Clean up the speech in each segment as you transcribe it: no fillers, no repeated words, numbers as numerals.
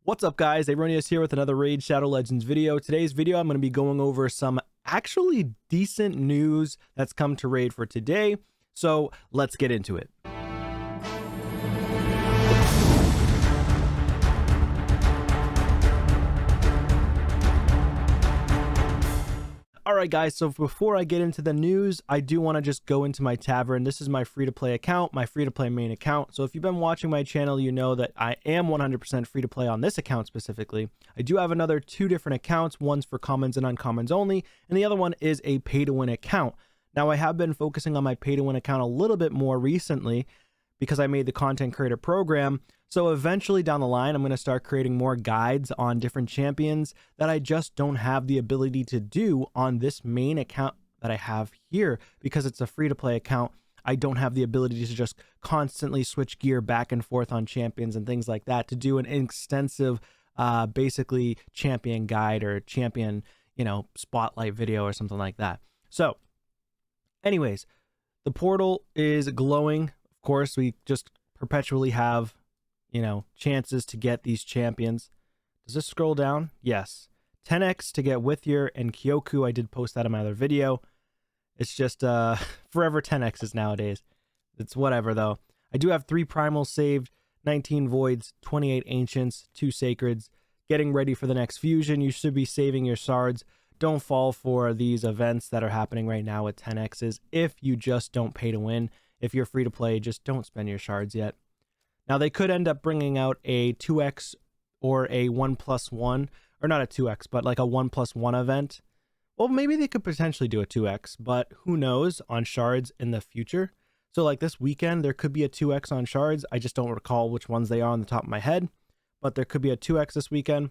What's up, guys? Aroneous here with another Raid Shadow Legends video. Today's video, I'm going to be going over some actually decent news that's come to Raid for today. So let's get into it. Alright guys, so before I get into the news, I do want to just go into my Tavern. This is my free-to-play account, my free-to-play main account. So if you've been watching my channel, you know that I am 100% free-to-play on this account specifically. I do have another two different accounts. One's for commons and uncommons only, and the other one is a pay-to-win account. Now I have been focusing on my pay-to-win account a little bit more recently because I made the content creator program. So eventually down the line, I'm going to start creating more guides on different champions that I just don't have the ability to do on this main account that I have here because it's a free-to-play account. I don't have the ability to just constantly switch gear back and forth on champions and things like that to do an extensive, basically champion guide or champion, spotlight video or something like that. So anyways, the portal is glowing. Of course, we just perpetually have chances to get these champions. Does this scroll down? Yes. 10x to get Withier and Kyoku. I did post that in my other video. It's just forever 10x's nowadays. It's whatever though. I do have 3 primals saved, 19 voids, 28 ancients, 2 sacreds. Getting ready for the next fusion. You should be saving your shards. Don't fall for these events that are happening right now with 10x's if you just don't pay to win. If you're free to play, just don't spend your shards yet. Now, they could end up bringing out a 2x or a 1+1, or not a 2x, but like a 1+1 event. Well, maybe they could potentially do a 2x, but who knows on shards in the future. So like this weekend, there could be a 2x on shards. I just don't recall which ones they are on the top of my head, but there could be a 2x this weekend.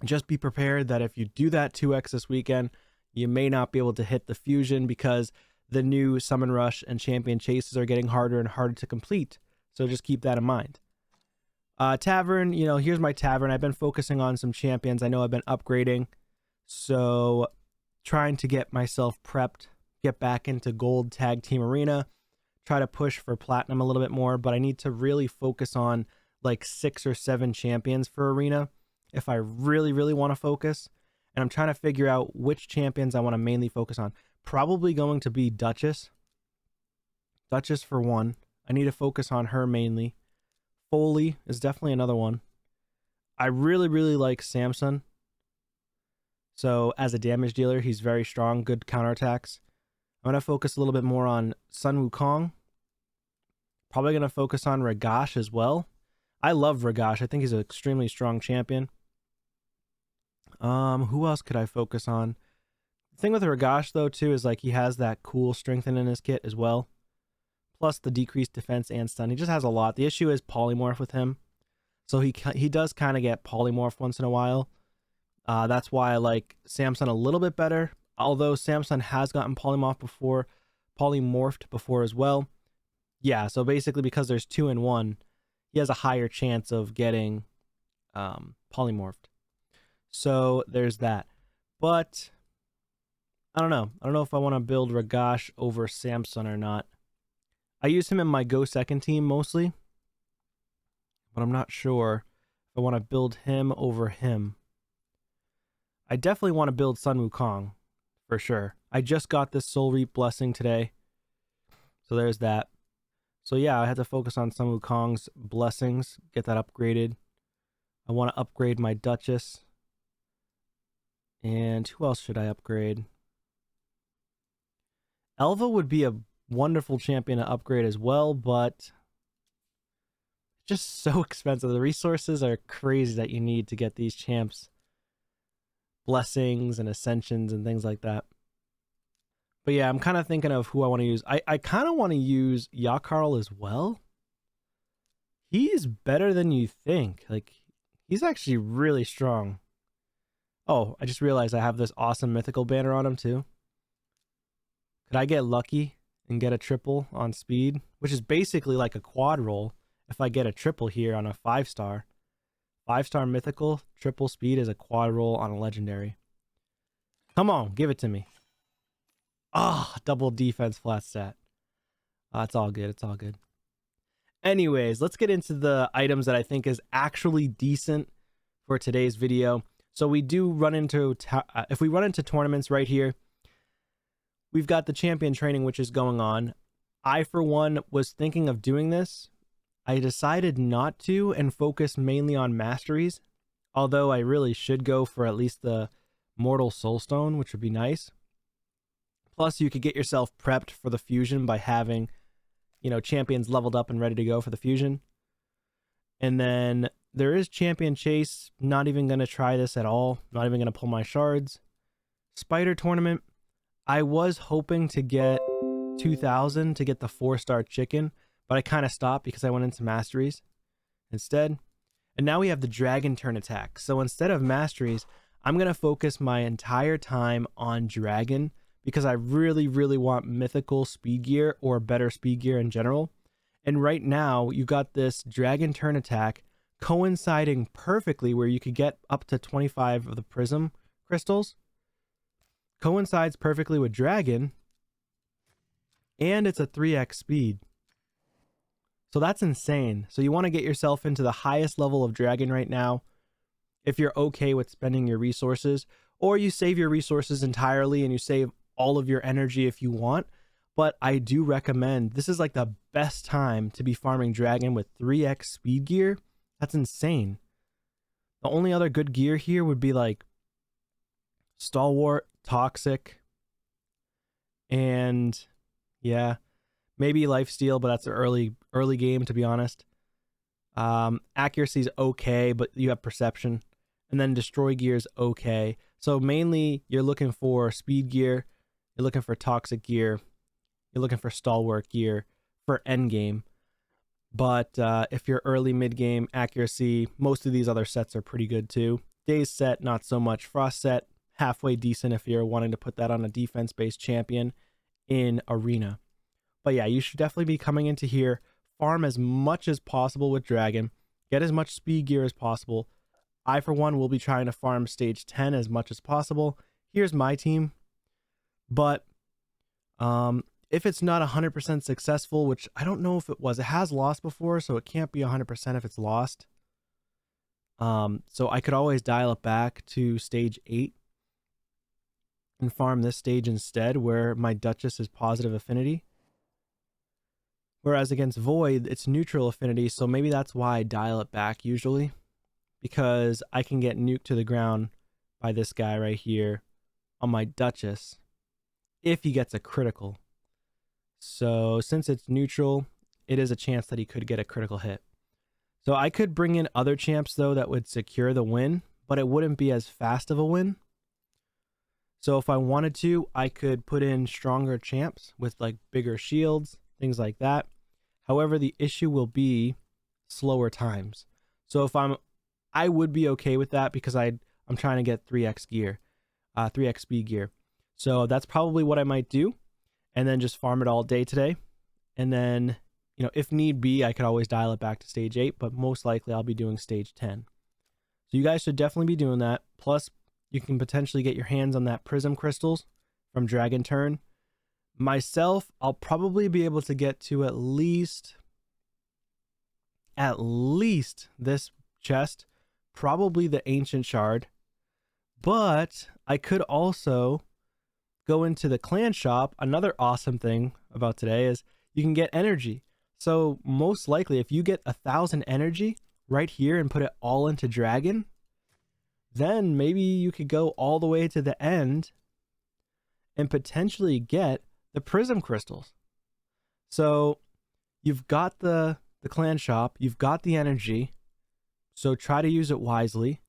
Just be prepared that if you do that 2x this weekend, you may not be able to hit the fusion because the new Summon Rush and Champion Chases are getting harder and harder to complete. So just keep that in mind. Tavern, here's my Tavern. I've been focusing on some champions. I know I've been upgrading. So trying to get myself prepped, get back into Gold Tag Team Arena, try to push for Platinum a little bit more, but I need to really focus on like 6 or 7 champions for Arena if I really, really want to focus. And I'm trying to figure out which champions I want to mainly focus on. Probably going to be Duchess. Duchess for one. I need to focus on her mainly. Foley is definitely another one. I really, really like Samson. So as a damage dealer, he's very strong, good counterattacks. I'm going to focus a little bit more on Sun Wukong. Probably going to focus on Ragash as well. I love Ragash. I think he's an extremely strong champion. Who else could I focus on? The thing with Ragash though too is like he has that cool strengthen in his kit as well. Plus the decreased defense and stun. He just has a lot. The issue is polymorph with him. So he does kind of get polymorph once in a while. That's why I like Samson a little bit better. Although Samson has gotten polymorphed before as well. Yeah, so basically because there's 2 in 1, he has a higher chance of getting polymorphed. So there's that. But I don't know. I don't know if I want to build Ragash over Samson or not. I use him in my Go Second team mostly, but I'm not sure if I want to build him over him. I definitely want to build Sun Wukong for sure. I just got this Soul Reap blessing today, so there's that. So yeah, I had to focus on Sun Wukong's blessings, get that upgraded. I want to upgrade my Duchess. And who else should I upgrade? Elva would be a wonderful champion to upgrade as well, but just so expensive. The resources are crazy that you need to get these champs blessings and ascensions and things like that. But yeah, I'm kind of thinking of who I want to use. I kind of want to use Yakarl as well. He's better than you think. Like, he's actually really strong. Oh, I just realized I have this awesome mythical banner on him too. Could I get lucky and get a triple on speed, which is basically like a quad roll if I get a triple here on a 5-star. 5-star mythical, triple speed is a quad roll on a legendary. Come on, give it to me. Ah, double defense flat stat. It's all good, it's all good. Anyways, let's get into the items that I think is actually decent for today's video. So we do run into, if we run into tournaments right here, we've got the champion training, which is going on. I, for one, was thinking of doing this. I decided not to and focus mainly on masteries, although I really should go for at least the Mortal Soulstone, which would be nice. Plus, you could get yourself prepped for the fusion by having, you know, champions leveled up and ready to go for the fusion. And then there is Champion Chase. Not even going to try this at all. Not even going to pull my shards. Spider Tournament. I was hoping to get 2,000 to get the 4-star chicken, but I kind of stopped because I went into masteries instead. And now we have the dragon turn attack. So instead of masteries, I'm going to focus my entire time on dragon because I really, really want mythical speed gear or better speed gear in general. And right now, you got this dragon turn attack coinciding perfectly where you could get up to 25 of the prism crystals. Coincides perfectly with dragon. And it's a 3x speed. So that's insane. So you want to get yourself into the highest level of dragon right now if you're okay with spending your resources, or you save your resources entirely and you save all of your energy if you want. But I do recommend, this is like the best time to be farming dragon with 3x speed gear. That's insane. The only other good gear here would be like Stalwart, Toxic, and yeah, maybe Lifesteal, but that's an early game, to be honest. Accuracy's okay, but you have Perception. And then Destroy gear is okay. So mainly you're looking for speed gear, you're looking for toxic gear, you're looking for stalwart gear for endgame. But if you're early mid-game, accuracy, most of these other sets are pretty good too. Daze set, not so much. Frost set, halfway decent if you're wanting to put that on a defense-based champion in Arena. But yeah, you should definitely be coming into here, farm as much as possible with dragon, get as much speed gear as possible. I, for one, will be trying to farm stage 10 as much as possible. Here's my team. But if it's not 100% successful, which I don't know if it was, it has lost before, so it can't be 100% if it's lost. So I could always dial it back to stage 8 and farm this stage instead, where my Duchess is positive affinity. Whereas against Void, it's neutral affinity, so maybe that's why I dial it back usually. Because I can get nuked to the ground by this guy right here on my Duchess if he gets a critical. So since it's neutral, it is a chance that he could get a critical hit. So I could bring in other champs though that would secure the win, but it wouldn't be as fast of a win. So if I wanted to, I could put in stronger champs with like bigger shields, things like that. However, the issue will be slower times. So if I would be okay with that because I'm trying to get 3x gear, 3x speed gear. So that's probably what I might do, and then just farm it all day today. And then, you know, if need be, I could always dial it back to stage 8, but most likely I'll be doing stage 10. So you guys should definitely be doing that. Plus, you can potentially get your hands on that prism crystals from Dragon Turn. Myself, I'll probably be able to get to at least this chest, probably the ancient shard, but I could also go into the clan shop. Another awesome thing about today is you can get energy. So most likely if you get 1,000 energy right here and put it all into dragon, then maybe you could go all the way to the end and potentially get the prism crystals. So you've got the clan shop, you've got the energy, so try to use it wisely.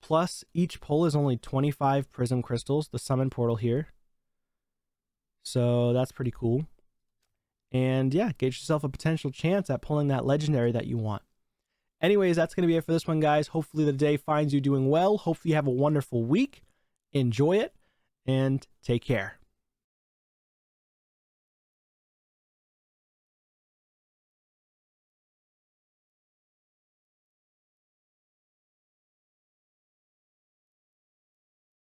Plus, each pull is only 25 prism crystals, the summon portal here. So that's pretty cool. And yeah, get yourself a potential chance at pulling that legendary that you want. Anyways, that's going to be it for this one, guys. Hopefully the day finds you doing well. Hopefully you have a wonderful week. Enjoy it and take care.